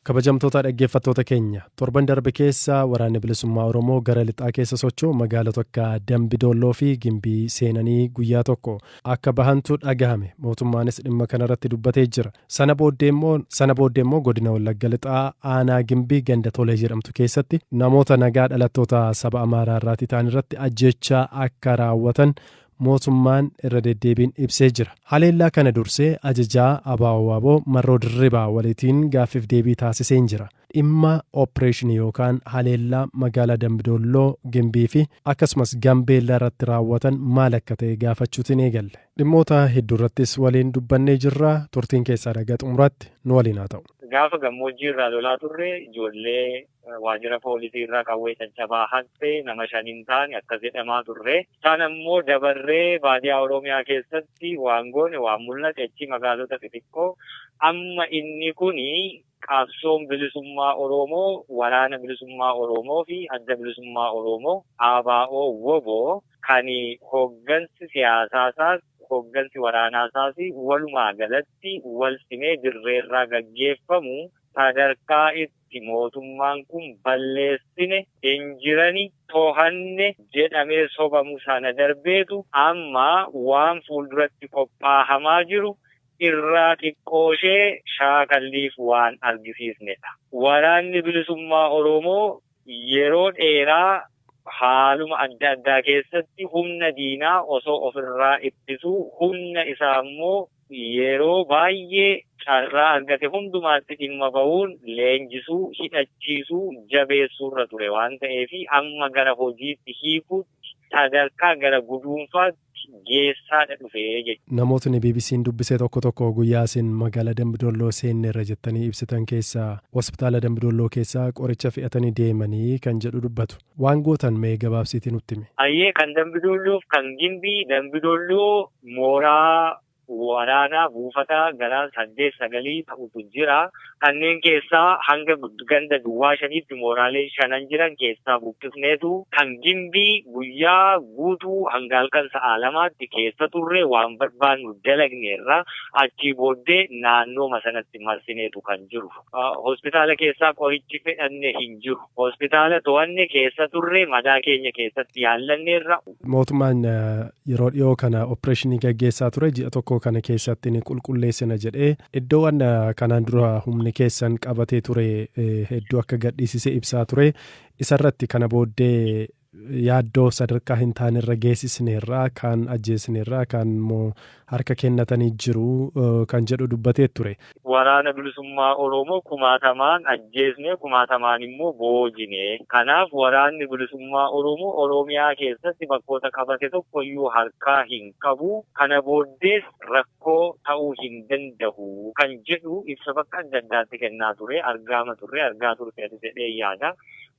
Kabajamtoota dhaggeeffattoota keenya torban darbe keessa waraanni bilisummaa Oromoo gara lixaa keessa socho'u magaalota akka Dambidolloo fi Gimbii seenanii guyyaa tokko akka bahantu dhagahame. Mootummaanis dhimma kanarratti dubbatee jira. Sana booddee immoo godina Wallagga lixaa aanaa Gimbii ganda Tolee jedhamtu keessatti namoota nagaa dhalattoota saba Amaaraa irraa ta'an irratti ajjechaa akka raawwatan mootummaan irra deddeebiin ibsee jira. Haleellaa kana dursee ajajaa Abaawwaaboo Marroo Dirribaa walitiin gaaffiif deebii taasiseen jira. Dhimma opereeshinii yookaan haleellaa magaalaa Dambidolloo, Gimbii fi akkasumas Gambeellaa irratti raawwatan maal akka ta'e gaafachuutiin eegalle. Dhimmoota hedduu irrattis waliin dubbannee jirra. Turtiin keessaa dhagaa xumuraatti nu waliin haa ta'u. Gaafa gammoojjii irraa lolaa turre ijoollee waajjira poolisii irraa qawwee caccabaa hattee nama 5 ta'an akkas jedhamaa turre. Isaan ammoo dabarree baadiyaa Oromiyaa keessatti waan goone waan mul'ate achi magaalota xixiqqoo amma inni kuni qabsoon bilisummaa Oromoo, waraana bilisummaa Oromoo fi adda bilisummaa Oromoo ABO WBO kan hooggansi siyaasaa hooggansi waraanaa isaas walumaa galatti wal simee dirreerraa gaggeeffamu sadarkaa itti mootummaan kun balleessine injirani to'anne jedhamee sobamu sana darbeetu amma waan fuulduratti qophaahamaa jiru irraa xiqqooshee shaakalliif waan argisiisnedha. Waraanni bilisummaa Oromoo yeroo dheeraa haaluma adda addaa keessatti humna diinaa osoo ofirraa ittisuu humna isaa immoo yeroo baay'ee carraa argate hundumaatti dhimma ba'uun leenjisuu, hidhachiisuu, jabeessuurra ture waan ta'eef amma gara hojiitti hiikuutti sadarkaa gara guduunfaatti geessaadha dhufee jechuudha. Namootni BBC'n dubbisee tokko guyyaa isin magaalaa Dambidolloo seenne irra jettanii ibsitan keessaa hospitaala Dambidolloo keessaa qoricha fe'atanii deemanii kan jedhu dubbatu. Waan gootan mee gabaabsiitii nutti himi? Ayyee kan Dambidolloof kan Gimbii Dambidolloo mooraa waraanaa buufata gara 8-9 ta'utu jira. Kanneen keessaa hanga ganda duwwaa 5tti mooraalee 5 jiran keessaa buqqifneetu kan Gimbii guyyaa guutuu hanga halkan sa'a 2tti keessa turre waan barbaannu dalagneerra achii booddee naannoo sanatti marsineetu kan jiru. Hospitaala keessaa qorichi fedhanne hin jiru. Hospitaala to'anne keessa turre madaa keenya keessatti yaallanneerra. Mootummaan yeroo dhiyoo kana opereeshinii gaggeessaa ture ji'a tokko kana keessatti ni qulqulleessina jedhee iddoowwan kanaan dura humni keessan qabatee ture hedduu akka gadhiisise ibsaa ture. Isarratti kana booddee yaaddoo sadarkaa hin taanerra geessisneerraa kan ajjeesneerraa kan immoo harka kennatanii jiru kan jedhu dubbatee ture. Waraana bilisummaa Oromoo kumaatamaan ajjeesnee kumaatamaan immoo boojine. Kanaaf waraanni bilisummaa Oromoo Oromiyaa keessatti bakkoota qabate tokkoyyuu harkaa hin qabu. Kana booddees rakkoo ta'uu hin danda'u kan jedhu ibsa bakka adda addaatti kennaa ture. Argaa turte jedhee yaada.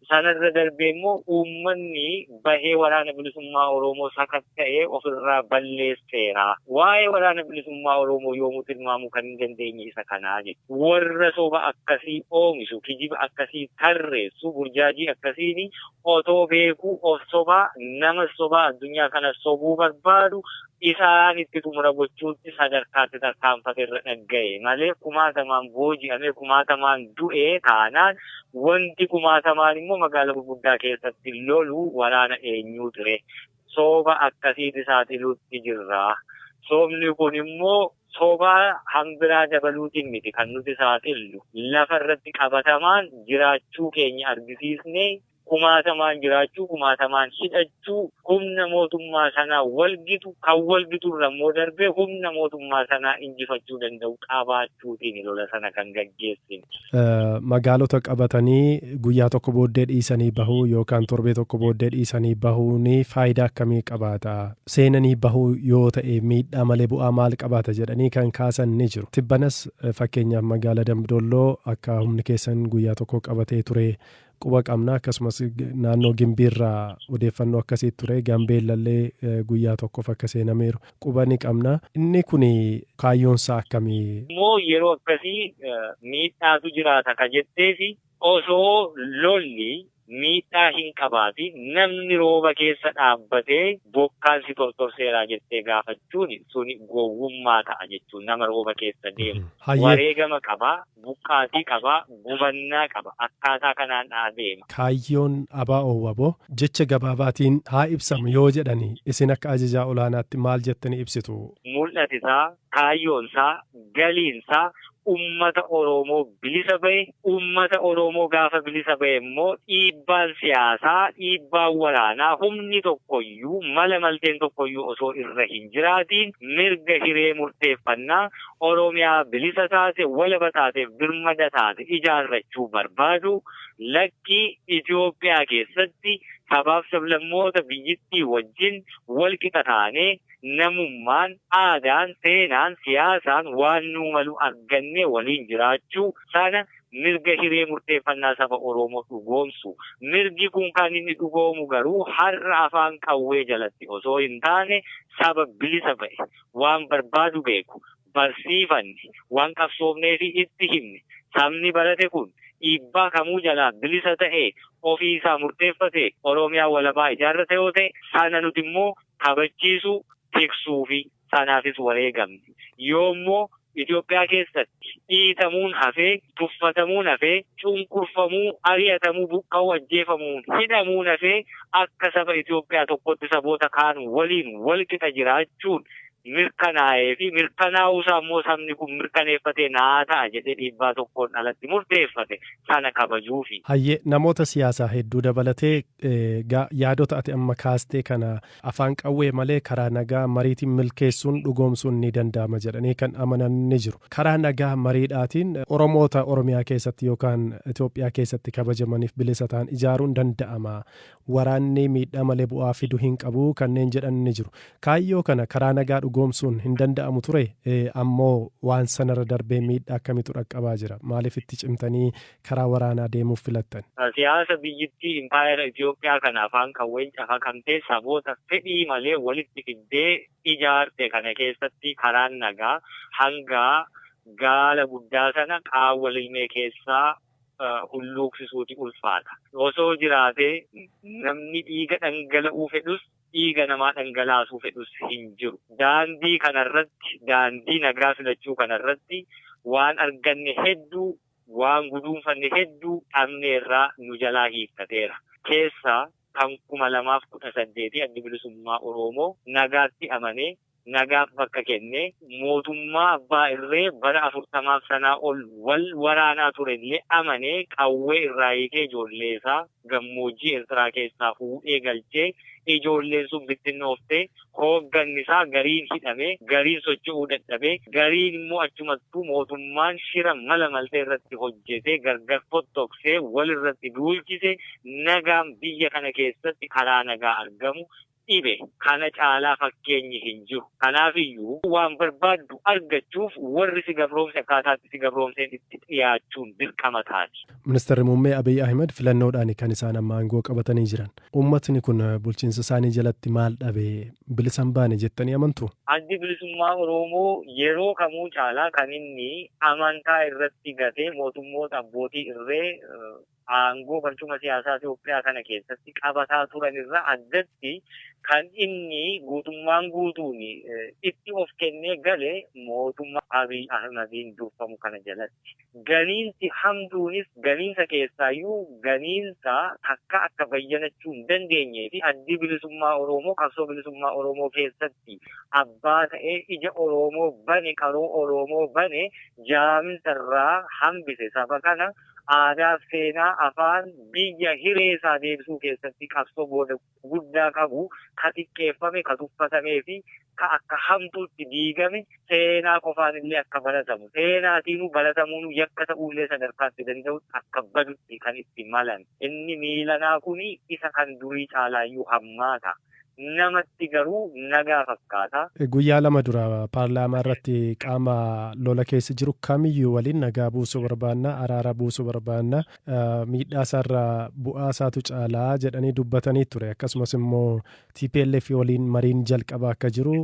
Sanarra darbee immoo uummanni bahee waraana bilisummaa Oromoo sakatta'ee ofirraa balleesseera. Waa'ee waraana bilisummaa Oromoo yoomuu tilmaamuu kan hin dandeenye isa kanaa jechuudha. Warra soba akkasii oomishu, kijiba akkasii tarreessu, burjaajii akkasiin otoo beekuu of sobaa nama sobaa addunyaa kana sobuu barbaadu isaan itti xumura gochuutti sadarkaatti tarkaanfate irra dhagga'e malee kumaatamaan booji'amee kumaatamaan du'ee taanaan wanti kumaatamaan immoo magaalaa gurguddaa keessatti lolu waraana eenyuu ture. Soba akkasiitti saaxiluutti jirra. Sobni kun immoo sobaa hanbiraa dabaluutiin miti kan nuti saaxillu. Lafa irratti qabatamaan jiraachuu keenya argisiisnee kumaatamaan jiraachuu, kumaatamaan hidhachuu, humna mootummaa sanaa walgitu, kan walgiturra immoo darbee humna mootummaa sanaa injifachuu danda'u qabaachuutiin lola sana kan gaggeessine. Magaalota qabatanii guyyaa tokko booddee dhiisanii bahuu yookaan torbee tokko booddee dhiisanii bahuun faayidaa akkamii qabaata? Seenanii bahuu yoo ta'e miidhaa malee bu'aa maal qabaata jedhanii kan kaasan ni jiru. Tibbanas fakkeenyaaf magaalaa Dambidolloo akka humni keessan guyyaa tokko qabatee ture quba qabna. Akkasumas naannoo Gimbiirraa odeeffannoo akkasii ture. Gambeellallee guyyaa tokkoof akka seenameeru quba ni qabna. Inni kun kaayyoonsaa akkamii? Immoo yeroo akkasii miidhaatu jiraata ka jetteefi osoo lolli miidhaa hin qabaati. Namni rooba keessa dhaabbatee bokkaan si tortorseeraa jettee gaafachuun suni gowwummaa ta'a jechuun nama rooba keessa deemu. Wareegama qaba, buqqaatii qaba, gubannaa qaba. Akkaataa kanaan adeema. Kaayyoon ABO WBO jecha gabaabaatiin haa ibsamu yoo jedhani isin akka ajajaa olaanaatti maal jettanii ibsitu? Mul'ati isaa, kaayyoon isaa, galiin isaa ummata Oromoo bilisa bahe, ummata Oromoo gaafa bilisa bahe immoo dhiibbaan siyaasaa, dhiibbaan waraanaa humni tokkoyyuu mala malteen tokkoyyuu osoo irra hin jiraatiin mirga hiree murteeffannaa Oromiyaa bilisa taate, walaba taate, birmada taate ijaarrachuu barbaadu lakkii Itoophiyaa keessatti sabaaf sablammoota biyyittii wajjin wal qixa taanee namummaan, aadaan, seenaan, siyaasaan waan nu malu argannee waliin jiraachuu sana mirga hiree murteeffannaa saba Oromoo dhugoomsu. Mirgi kun kan inni dhugoomu garuu har'a afaan qawwee jalatti osoo hin taane saba bilisa bahe, waan barbaadu beeku, barsiifanne, waan qabsoofnee fi itti himne. Sabni barate kun dhiibbaa kamuu jalaa bilisa ta'ee ofii isaa murteeffate Oromiyaa walabaa ijaarrate yoo ta'e sana nuti immoo kabachiisuu tiksuu fi sanaafis wareegamne. Yoommoo Itoophiyaa keessatti dhiitamuun hafee, tuffatamuun hafee, cunqurfamuu, ari'atamuu, buqqa'uu, ajjeefamuun hidhamuun hafee akka saba Itoophiyaa tokkotti saboota kaan waliin wal qixa jiraachuun mirkanaa'ee fi mirkanaa'uusaa immoo sabni kun mirkaneeffatee naa ta'a jedhee dhiibbaa tokkoon alatti murteeffate sana kabajuufi. Hayyee namoota siyaasaa hedduu dabalatee yaadota ati amma kaastee kana afaan qawwee malee karaa nagaa mariitiin milkeessuun dhugoomsuun ni danda'ama jedhanii kan amanan ni jiru. Karaa nagaa mariidhaatiin Oromoota Oromiyaa keessatti yookaan Itoophiyaa keessatti kabajamaniif bilisa ta'an ijaaruun danda'ama. Waraanni miidhaa malee bu'aa fiduu hin qabu kanneen jedhan ni jiru. Kaayyoo kana karaa nagaa dhugoomsuun hin danda'amu ture ammoo waan sanarra darbee miidhaa akkamitu dhaqqabaa jira? Maaliif itti cimtanii karaa waraanaa deemuuf filattan? Siyaasa biyyittii impaayera Itoophiyaa kana afaan qawween cafakamtee saboota fedhii malee walitti fiddee ijaarte kana keessatti karaan nagaa hanga gaala guddaa sana qaawwa lilmee keessaa hulluuqsisuuti ulfaata. Osoo jiraatee namni dhiiga dhangala'uu fedhus dhiiga namaa dhangalaasuu fedhus hin jiru. Daandii kanarratti, daandii nagaa filachuu kanarratti waan arganne hedduu, waan guduunfanne hedduu dhabneerraa nu jalaa hiikkateera. Keessaa kan 2018 addi bilisummaa Oromoo nagaatti amanee nagaaf bakka kennee mootummaa abbaa irree bara 40 sanaa ol wal waraanaa turellee amanee qawwee irraa hiikee ijoollee isaa gammoojjii Eertiraa keessaa fuudhee galchee ijoolleen sun bittinnooftee hoogganni isaa gariin hidhamee, gariin socho'uu dadhabee, gariin immoo achumattuu mootummaan shira mala maltee irratti hojjetee gargar fottoksee wal irratti duulchise nagaan biyya kana keessatti karaa nagaa argamu dhibe. Kana caalaa fakkeenyi hin jiru. Kanaafiyyuu waan barbaaddu argachuuf warri si gabroomse akkaataatti si gabroomseen itti dhiyaachuun dirqama taati. Ministeerri Muummee Abiy Ahmed filannoodhaan kan isaan amma aangoo qabatanii jiran. Uummatni kun bulchiinsa isaanii jalatti maal dhabee bilisa hin baane jettanii amantu? Addi bilisummaa Oromoo yeroo kamuu caalaa kan inni amantaa irratti gatee mootummoota abbootii irree aangoo barcuma siyaasaa Itoophiyaa kana keessatti qabataa turan irraa addatti kan inni guutummaan guutuun itti of kennee galee mootummaa Abiy Ahmediin durfamu kana jalatti. Ganiinsi hamduunis ganiinsa keessaayyuu ganiinsa takka akka bayyanachuu hin dandeenyee fi addi bilisummaa Oromoo qabsoo bilisummaa Oromoo keessatti abbaa ta'ee ija Oromoo bane qaroo Oromoo bane jaaminsarraa hambise saba kana aadaa, seenaa, afaan, biyya hiree isaa deebisuu keessatti qabsoo booda guddaa qabu ka xiqqeeffame, ka tuffatamee fi ka akka hamtuutti diigame seenaa qofaan illee akka baratamu. Seenaatiinuu baratamuun yakka ta'uullee sadarkaatti danda'u akka badutti kan itti malan. Inni miilanaa kuni isa kan durii caalaayyuu hammaata. Namatti garuu nagaa fakkaata. Guyyaa 2 dura paarlaamaa irratti qaama lola keessa jiru kamiyyuu waliin nagaa buusuu barbaanna, araara buusuu barbaanna, miidhaa isaarraa bu'aa isaatu caalaa jedhanii dubbatanii ture. Akkasumas immoo TPLF waliin mariin jalqabaa akka jiru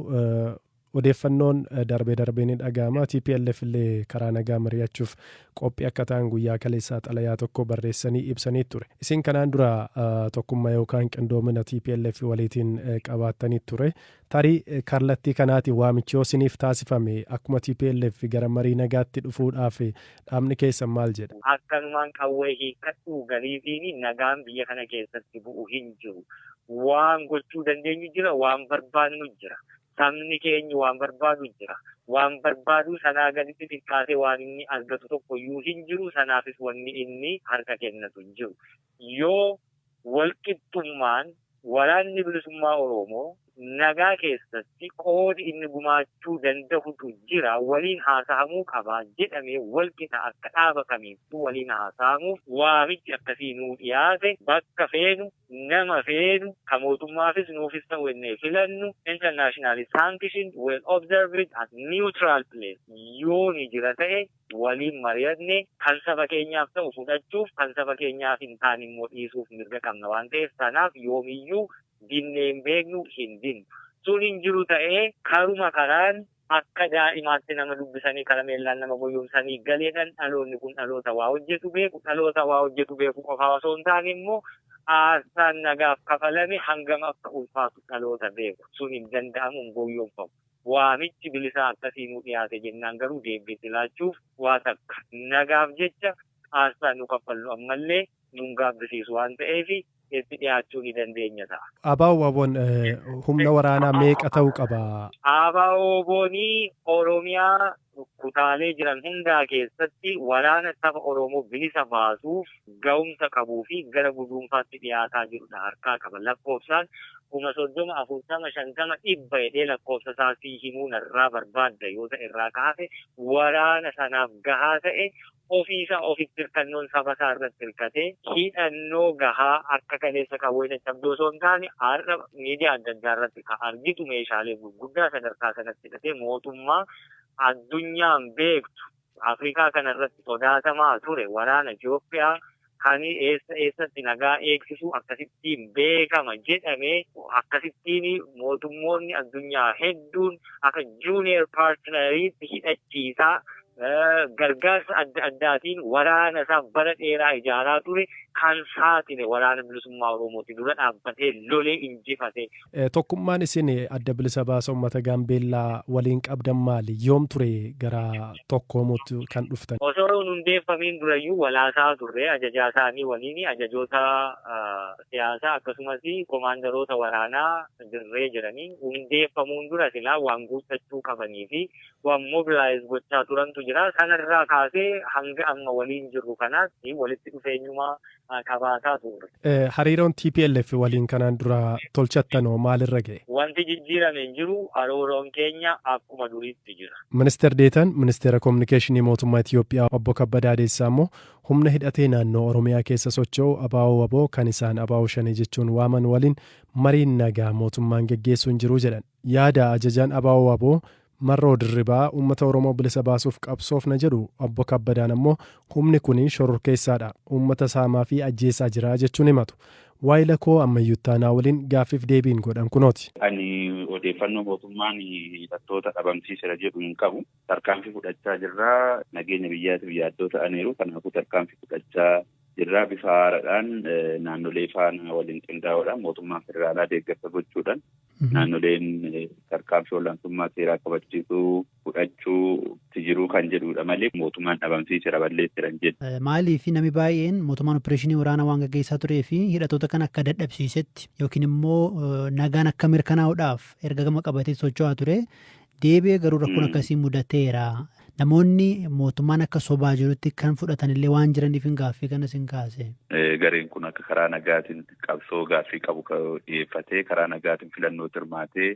odeeffannoon darbee ni dhaga'ama. TPLF illee karaa nagaa mari'achuuf qophii akka ta'an guyyaa kaleessaa xalayaa tokko barreessanii ibsanii ture. Isin kanaan dura tokkummaa yookaan qindoomina TPLF waliitiin qabaattanii ture. Tarii kallattii kanaatiin waamichi isiniif taasifame akkuma TPLF gara marii nagaatti dhufuudhaaf dhaabni keessan maal jedha? Akkanumaan qawwee hiikkadhuu galiitiin nagaan biyya kana keessatti bu'u hin jiru. Waan gochuu dandeenyu jira, waan barbaadnu jira. Sabni keenya waan barbaadu jira. Waan barbaadu sanaa gaditti xiqqaatee waan inni argatu tokko iyyuu hin jiru. Sanaafis wanni inni harka kennatu hin jiru. Yoo walqixxummaan waraanni bilisummaa Oromoo nagaa keessatti qoodi inni gumaachuu danda'utu jira. Waliin haasa'amuu qaba jedhamee walqixa akka dhaaba kamiittuu waliin haasa'amuuf waamichi akkasii nuu dhiyaate bakka feenu nama feenu kan mootummaafis nuufis ta'u innee filannu internationally sanctioned well observed at neutral place yoo ni jira ta'e waliin mari'anne kan saba keenyaaf ta'u fudhachuuf kan saba keenyaaf hin taane immoo dhiisuuf mirga qabna waan ta'eef sanaaf yoomiyyuu dinneen beeknu hin dinnu. Sun hin jiru ta'ee karuma karaan akka daa'imaatti nama dubbisanii karameellaan nama boyyomsanii galeedhaan dhaloonni kun dhaloota waa hojjetu beeku. Dhaloota waa hojjetu beeku qofaa osoo hin taane immoo aarsaan nagaaf kafalame hangam akka ulfaatu dhaloota beeku. Sun hin danda'amu hin boyyomfamu. Waamichi bilisaa akkasii nu dhiyaate jennaan garuu deebiitti laachuuf waa takka nagaaf jecha aarsaan nu kaffallu ammallee nun gaabbisiisu waan ta'eef itti dhiyaachuu ni dandeenya ta'a. ABO'n humna waraanaa meeqa ta'uu qaba? ABO'n Oromiyaa kutaalee jiran hundaa keessatti waraana saba Oromoo bilisa baasuuf ga'umsa qabuu fi gara guduunfaatti dhiyaataa jirudha harkaa qaba. Lakkoofsaan 30,40,50 jedhee lakkoofsa isaasii himuu narraa barbaadda yoo ta'e irraa kaase waraana sanaaf gahaa ta'e ofiisa ofitti hirkannoon saba isaa irratti hirkatee hidhannoo gahaa akka kaleessa qabuun cabdoo osoo hin taane har'a miidiyaa adda addaa irratti kan argitu meeshaalee gurguddaa sadarkaa sanatti hidhatee mootummaa addunyaan beektu Afrikaa kana irratti sodaatamaa ture waraana Itoophiyaa kan eessatti nagaa eegsisu akkasittiin beekama jedhamee akkasittiin mootummoonni addunyaa hedduun akka junior partneriitti hidhachiisaa gargaarsa adda addaatiin waraana isaa bara dheeraa ijaaraa ture kan saaxile waraana bilisummaa Oromooti dura dhaabbatee lolee injifate. Tokkummaan isin adda bilisa baasa uummata Gaambeellaa waliin qabdan maali? Yoom ture gara tokkoomuutti kan dhuftan? Osoo hin hundeeffamiin durayyuu walaasaa turre ajajaa isaanii waliin ajajoota siyaasaa akkasumas komaandaroota waraanaa dirree jiranii hundeeffamuun dura silaa waan guuttachuu qabanii fi waan mobilaayiz gochaa turantu jira. Sanarraa kaasee hanga amma waliin jirru kanaatti walitti dhufeenyumaa qabaataa ture. Hariiroon TPLF waliin kanaan dura tolchattanoo maalirra ga'e? Wanti jijjiirame hin jiru. Hariiroon keenya akkuma duriitti jira. Ministeer Deetan Ministeera Kominikeeshinii Mootummaa Itiyoophiyaa Obbo Kabbadaa Deessaa immoo humna hidhatee naannoo Oromiyaa keessa socho'u ABO kan isaan ABO Shanee jechuun waaman waliin mariin nagaa mootummaan geggeessuu hin jiru jedhan. Yaada ajajaan ABO Marroo Dirribaa uummata Oromoo bilisa baasuuf qabsoofna jedhu Obbo Kabbadaan ammoo humni kun shororkeessaadha. Uummata saamaa fi ajjeesaa jira jechuun himatu. Waayila koo ammayyuttaanaa waliin gaaffiif deebiin godhan kunooti. Ani odeeffannoo mootummaan hidhattoota dhabamsiisera jedhu hin qabu. Tarkaanfii fudhachaa jirra. Nageenya biyyaatiif yaaddoo ta'aniiru. Kanaafuu tarkaanfii fudhachaa jirra. Bifa haaraadhaan naannolee faana waliin qindaa'uudhaan mootummaa federaalaa deeggarsa gochuudhaan naannoleen tarkaanfii olaantummaa seeraa kabachiisuu fudhachuutti jiru kan jedhudha malee mootummaan dhabamsiisera balleessiran jedhu. Maaliif namni baay'een mootummaan opereeshinii waraanaa waan gaggeessaa turee fi hidhattoota kan akka dadhabsiisetti yookiin immoo nagaan akka mirkanaa'uudhaaf erga gama qabatee socho'aa ture deebi'ee garuu rakkoon akkasii mudateera. Namoonni mootummaan akka sobaa jirutti kan fudhatanillee waan jiraniif hin gaaffii kanas hin kaase. Gareen kun akka karaa nagaatiin qabsoo gaaffii qabu dhiyeeffatee karaa nagaatiin filannoo hirmaatee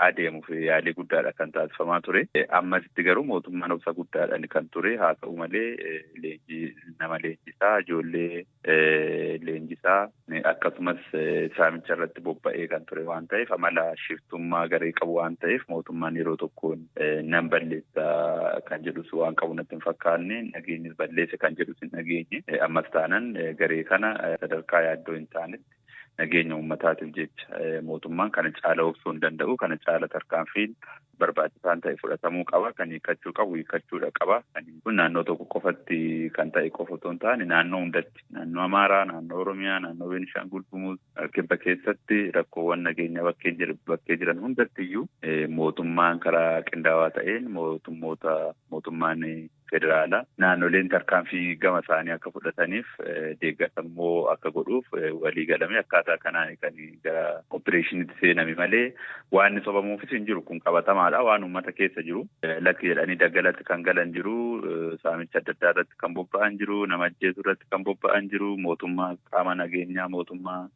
adeemuuf yaalii guddaadha kan taasifamaa ture. Ammasitti garuu mootummaan obsa guddaadhaan kan ture haa ta'u malee nama leenjisaa ijoollee leenjisaa akkasumas saamicha irratti bobba'ee kan ture waan ta'eef amala shiftummaa garee qabu waan ta'eef mootummaan yeroo tokkoon nan balleessaa kan jedhus waan qabu natti hin fakkaanne nageenyis balleesse kan jedhus hin nageenye ammas taanan garee kana sadarkaa yaaddoo hin taanetti nageenya uummataatiif jecha mootummaan kana caala obsuu hin danda'u kana caala tarkaanfiin barbaachisaan ta'e fudhatamuu qaba. Kan hiikkachuu qabu hiikkachuudha qaba. Kun naannoo tokko qofatti kan ta'e qofa otoo hin taane naannoo hundatti naannoo Amaaraa, naannoo Oromiyaa, naannoo Beenishaangul Gumuz kibba keessatti rakkoowwan nageenya bakkee jiran hundatti iyyuu mootummaan karaa qindaawaa ta'een mootummaan federaalaa naannoleen tarkaanfii gama isaanii akka fudhataniif deeggarsa immoo akka godhuuf walii galame akkaataa kanaan kan gara opereeshiniitti seename malee waan sobamuufis hin jiru. Kun qabatamaadha. Waan uummata keessa jiru lakki jedhanii daggalatti kan galan jiru, saamicha adda addaa irratti kan bobba'an jiru, nama ajjeesuu irratti kan bobba'an jiru, mootummaa qaama nageenyaa mootummaa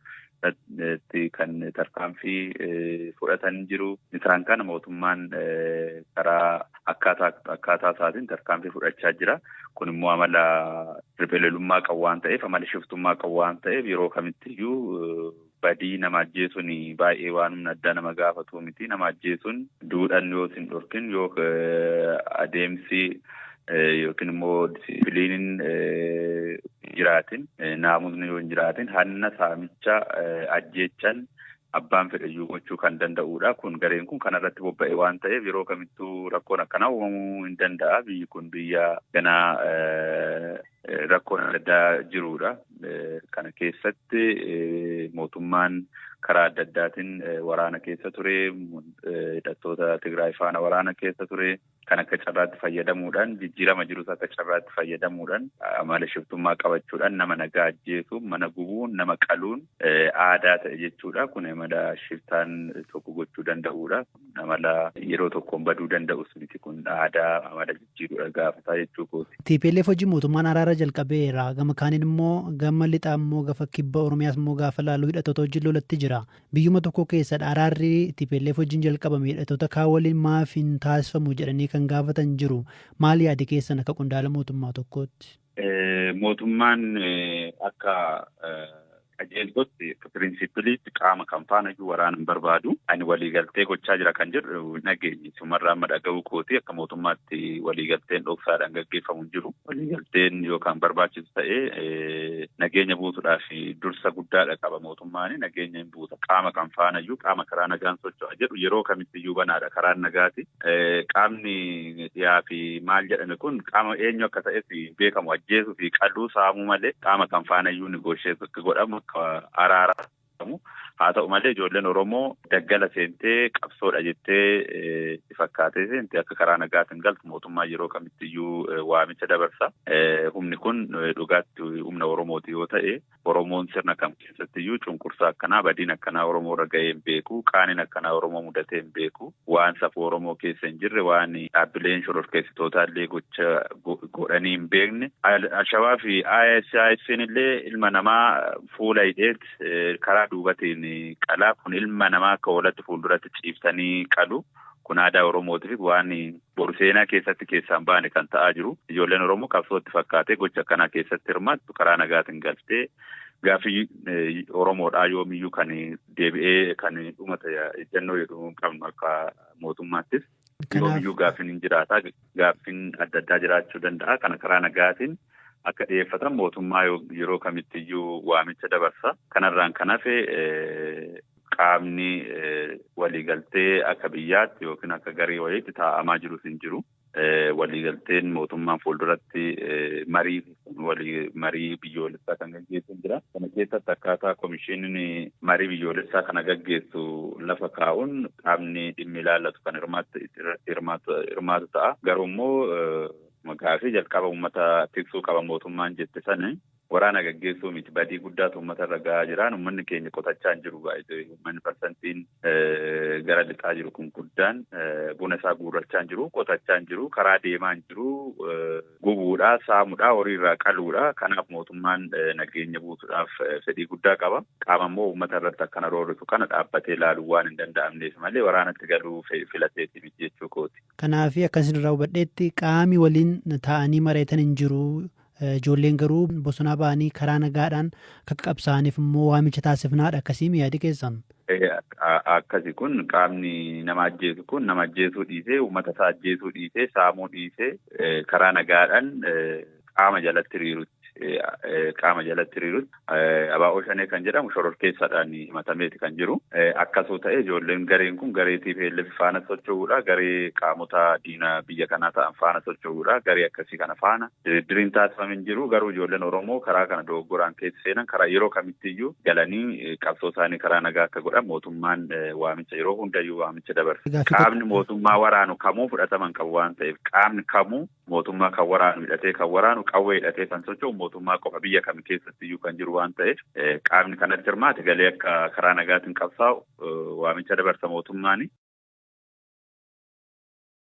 kan tarkaanfii fudhatan jiru. Isaan kana mootummaan karaa akkaataa isaatiin tarkaanfii fudhachaa jira. Kun immoo amala ripheleelummaa qabu waan ta'eef, amala shiftummaa qabu waan ta'eef yeroo kamittiyyuu badii nama ajjeesuun baay'ee waan humna addaa nama gaafatu miti. Nama ajjeesuun duudhaan yoo hin dhorkin yoo adeemsi yookiin immoo disiipiliiniin jiraatin naamusni yoo hin jiraatin hanna saamicha ajjeechan abbaan fedhayyuu gochuu kan danda'udha. Kun gareen kun kanarratti bobba'e waan ta'eef yeroo kamittuu rakkoon akkanaa uumamuu hin danda'a. Biyyi kun biyya ganaa rakkoon adda addaa jirudha. Kana keessatti mootummaan karaa adda addaatiin waraana keessa ture, hidhattoota Tigraay faana waraana keessa ture. Kan akka carraatti fayyadamuudhaan jijjiirama jirus akka carraatti fayyadamuudhaan amala shiftummaa qabachuudhaan nama nagaa ajjeesuun, mana gubuun, nama qaluun aadaa ta'e jechuudha. Kun amala shiftaan tokko gochuu danda'udha. Amala yeroo tokkoon baduu danda'us miti. Kun aadaa amala jijjiiruudha gaafataa jechuu kooti. TPLF hojii mootummaan araara jalqabeera. Gama kaaniin immoo gama lixaa immoo gafa kibba Oromiyaas immoo gaafa laaluu hidhattoota wajjin lolatti jira. Biyyuma tokko keessadha araarri TPLF wajjin jalqabame hidhattoota kaan waliin maaf hin taasifamu jedhanii kan gaafatan jiru. Maal yaadi keessan akka qondaala mootummaa tokkootti? Mootummaan akka qajeeltotti pirinsipiliitti qaama kan faana iyyuu waraana hin barbaadu. Ani waliigaltee gochaa jira kan jedhu nageenyi sumarraa amma dhaga'uu kooti akka mootummaatti waliigalteen dhoksaadhaan gaggeeffamu hin jiru. Waliigalteen yookaan barbaachisu ta'ee nageenya buusuudhaaf dursa guddaadha qaba mootummaan. Nageenya hin buusa qaama kan faana iyyuu qaama karaa nagaan socho'a jedhu yeroo kamitti iyyuu banaadha karaan nagaati. Qaamni dhiyaa fi maal jedhame kun qaama eenyu akka ta'es beekamu ajjeesuu fi qaluu saamuu malee qaama kan faana iyyuu nigoosheessu akka godhamu araara haa ta'u malee ijoolleen Oromoo daggala seentee qabsoodha jettee fakkaatee seentee akka karaa nagaatiin galtu mootummaa yeroo kamittiyyuu waamicha dabarsa. Humni kun dhugaatti humna Oromooti yoo ta'e Oromoon sirna kam keessattiyyuu cunqursaa akkanaa badiin akkanaa Oromoo irra ga'ee hin beeku, qaaniin akkanaa Oromoo mudatee hin beeku, waan safuu Oromoo keessa hin jirre, waan dhaabbileen shororkeessitootaallee gocha godhanii hin beekne. Alshabaa fi ISIS'n illee ilma namaa fuula hidheet karaa duubatiin qalaa kun ilma namaa akka hoolatti fuulduratti ciibsanii qalu. Kun aadaa Oromootiif waan boru seenaa keessatti keessaan baane kan ta'aa jiru. Ijoolleen Oromoo qabsootti fakkaatee gocha akkanaa keessatti hirmaattu karaa nagaatiin galtee gaaffii Oromoodhaa yoomiyyuu kan deebi'ee kan dhumata ejjennoo jedhu qabnu akka mootummaattis. Yoomiyyuu gaaffiin hin jiraata. Gaaffiin adda addaa jiraachuu danda'a. Kana karaa nagaatiin akka dhiyeeffatan mootummaa yeroo kamittiyyuu waamicha dabarsa. Kanarraan kan hafe qaamni waliigaltee akka biyyaatti yookiin akka garee wayiitti taa'amaa jirus hin jiru. Waliigalteen mootummaan fuulduratti marii biyyoolessaa kan gaggeessu jira. Kana keessatti akkaataa komishiiniin marii biyyoolessaa kana gaggeessu lafa kaa'uun qaamni dhimmi ilaallatu kan hirmaatu ta'a. Garuu immoo maqaa fi jalqaba uummata tiksuu qaba mootummaan jette sana waraana gaggeessuu miti badii guddaatu uummata irra gahaa jiraan uummanni keenya qotachaa hin jiru baay'ee uummanni parsantiin gara lixaa jiru kun guddaan buna isaa guurrachaa hin jiru qotachaa hin jiru karaa deemaa hin jiru gubuudhaa saamuudhaa horii irraa qaluudha kanaaf mootummaan nageenya buusuudhaaf fedhii guddaa qaba qaama immoo uummata irratti akkana roorrisu kana dhaabbatee ilaaluu waan hin danda'amneef malee waraanatti galuu filateetti miti jechuu kooti. Kanaaf akkasirraa hubadheetti qaami waliin taa'anii mareetan hin jiru. Ijoolleen garuu bosonaa ba'anii karaa nagaadhaan akka qabsaa'aniif immoo waamicha taasifnaadha akkasii yaadi keessan. Akkasi kun qaamni nama ajjeesu kun nama ajjeesuu dhiisee uummata isaa ajjeesuu dhiisee saamuu dhiisee karaa nagaadhaan qaama jalatti hiriirutti qaama jalatti hiriirutti abaa'oo shanee kan jedhamu shororkeessaadhaan himatameeti kan jiru. Akkasoo ta'e ijoolleen gareen kun garee TPLF faana socho'uudha. Garee qaamota diinaa biyya kanaa ta'an faana socho'uudha. Garee akkasii kana faana diriiriin taasifame hin jiru. Garuu ijoolleen Oromoo karaa kana dogoggoraan keessa seenan karaa yeroo kamittiyyuu galanii qabsoo isaanii karaa nagaa akka godhan mootummaan waamicha yeroo hundayyuu waamicha dabarse. Qaamni mootummaa waraanu kamuu fudhataman qabu waan ta'eef qaamni kamuu mootummaa kan waraanu hidhatee kan waraanu qawwee hidhatee kan socho'u mootummaa qofa biyya kam keessattiyyuu kan jiru waan ta'eef qaamni kanatti hirmaate galee akka karaa nagaatiin qabsaa'u waamicha dabarsa mootummaani.